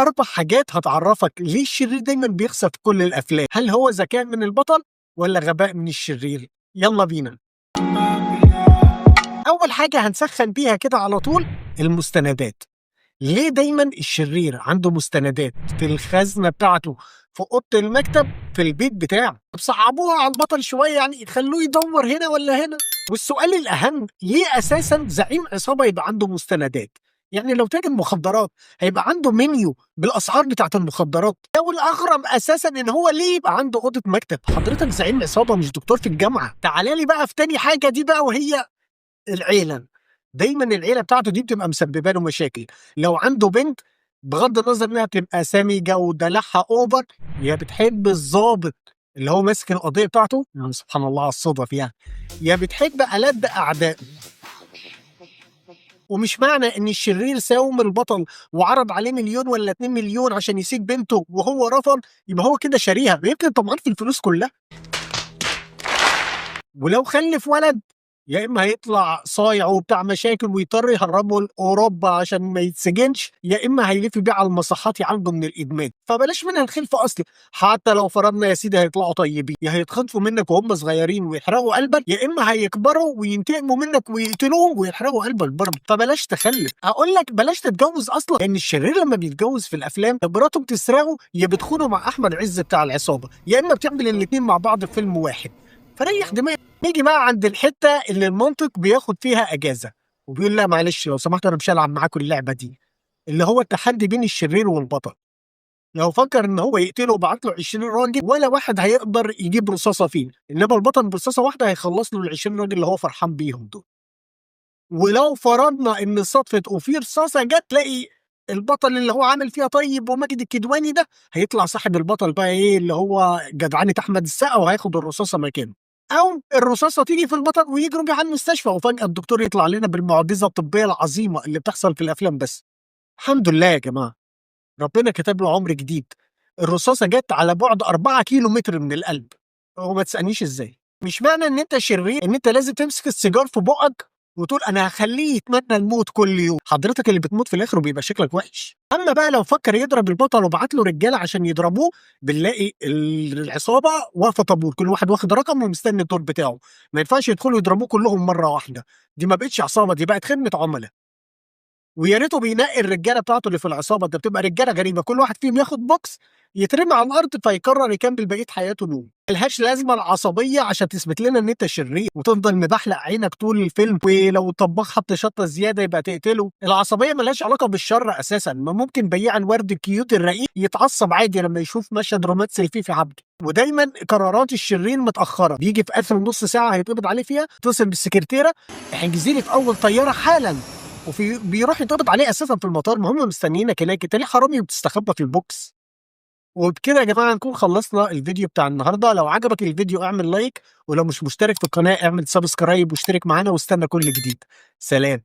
4 حاجات هتعرفك ليه الشرير دايما بيخسر في كل الافلام. هل هو ذكاء من البطل ولا غباء من الشرير؟ يلا بينا. اول حاجه هنسخن بيها كده على طول المستندات. ليه دايما الشرير عنده مستندات في الخزنه بتاعته، في اوضه المكتب، في البيت بتاعه؟ صعبوها على البطل شويه، يعني يخلوه يدور هنا ولا هنا. والسؤال الاهم، ليه اساسا زعيم عصابه يبقى عنده مستندات؟ يعني لو تاجر مخدرات هيبقى عنده منيو بالاسعار بتاعت المخدرات. او الاغرب اساسا ان هو ليه يبقى عنده اوضه مكتب؟ حضرتك زعيم عصابه مش دكتور في الجامعه. تعالى لي بقى في تاني حاجه دي بقى، وهي العيلة. دايما العيلة بتاعته دي بتبقى مسببة له مشاكل. لو عنده بنت، بغض النظر انها تبقى سامجة ودلعها اوفر، يا بتحب الضابط اللي هو ماسك القضية بتاعته، يعني سبحان الله على الصدف يعني، يا بتحب ألد أعدائه. ومش معنى ان الشرير ساوم البطل وعرض عليه 1 ولا 2 مليون عشان يسيب بنته وهو رفض يبقى هو كده شاريها، يمكن طبعا في الفلوس كلها. ولو خلف ولد، يا اما هيطلع صايع وبتاع مشاكل ويضطر يهربه لاوروبا عشان ما يتسجنش، يا اما هيلف بيه على المصحات يعالجه من الادمان. فبلاش منها الخلفه اصلا. حتى لو فرضنا يا سيدي هيطلعوا طيبين، يا هيتخطفوا منك وهم صغيرين ويحرقوا قلبك، يا اما هيكبروا وينتقموا منك ويقتلوهم ويحرقوا قلبك برضه. فبلاش تخلف. اقول لك بلاش تتجوز اصلا، لان الشرير لما بيتجوز في الافلام مراته بتسرقه، يا بتخونه مع احمد عز بتاع العصابه، يا اما بتعمل الاثنين مع بعض في فيلم واحد. فريح دماغك. نيجي بقى عند الحته اللي المنطق بياخد فيها اجازه وبيقول لا معلش لو سمحت انا مش هلعب معاكم اللعبه دي، اللي هو التحدي بين الشرير والبطل. لو فكر ان هو يقتله وبعت له 20 راجل، ولا واحد هيقدر يجيب رصاصه فيه، انما البطل برصاصه واحده هيخلص له ال 20 راجل اللي هو فرحان بيهم دول. ولو فرضنا ان صدفه وفي رصاصه جت، تلاقي البطل اللي هو عامل فيها طيب وماجد الكدواني ده هيطلع صاحب البطل بقى، ايه اللي هو جدعانه احمد السقا، وهياخد الرصاصه مكانه. او الرصاصه تيجي في البطل ويجروا بيه على المستشفى، وفجاه الدكتور يطلع لنا بالمعجزه الطبيه العظيمه اللي بتحصل في الافلام بس. الحمد لله يا جماعه، ربنا كتب له عمر جديد. الرصاصه جت على بعد 4 كيلو متر من القلب. وما تسالنيش ازاي. مش معنى ان انت شرير ان انت لازم تمسك السيجار في بقك وتقول انا هخليه يتمنى الموت كل يوم. حضرتك اللي بتموت في الاخر وبيبقى شكلك وحش. اما بقى لو فكر يضرب البطل وبعت له رجاله عشان يضربوه، بنلاقي العصابه واقفه طابور، كل واحد واخد رقم ومستني الدور بتاعه. ما ينفعش يدخلوا يضربوه كلهم مره واحده. دي ما بقتش عصابه، دي بقت خدمه عملاء. ويا ريته بينقي الرجاله بتاعته اللي في العصابه، ده بتبقى رجاله غريبه، كل واحد فيهم ياخد بوكس يترمي على الارض فيقرر يكمل بقيه حياته نوم. ملهاش لازمه العصبيه عشان تثبت لنا ان انت شرير وتفضل مبحلق عينك طول الفيلم، ولو الطباخ حط شطه زياده يبقى تقتله. العصبيه ملهاش علاقه بالشر اساسا. ما ممكن بياع الورد الكيوت الرقيق يتعصب عادي لما يشوف مشهد رومانسي فيه عبده. ودايما قرارات الشرير متاخره، بيجي في اخر نص ساعه هيتقبض عليه فيها، اتصل بالسكرتيره احجزي لي في اول طياره حالا، بيروح يتقبض عليه اساسا في المطار. ما هم مستنيينك هناك، انت ليه حرامي وبتستخبى في البوكس؟ وبكده يا جماعه نكون خلصنا الفيديو بتاع النهارده. لو عجبك الفيديو اعمل لايك، ولو مش مشترك في القناه اعمل سبسكرايب واشترك معانا واستنى كل جديد. سلام.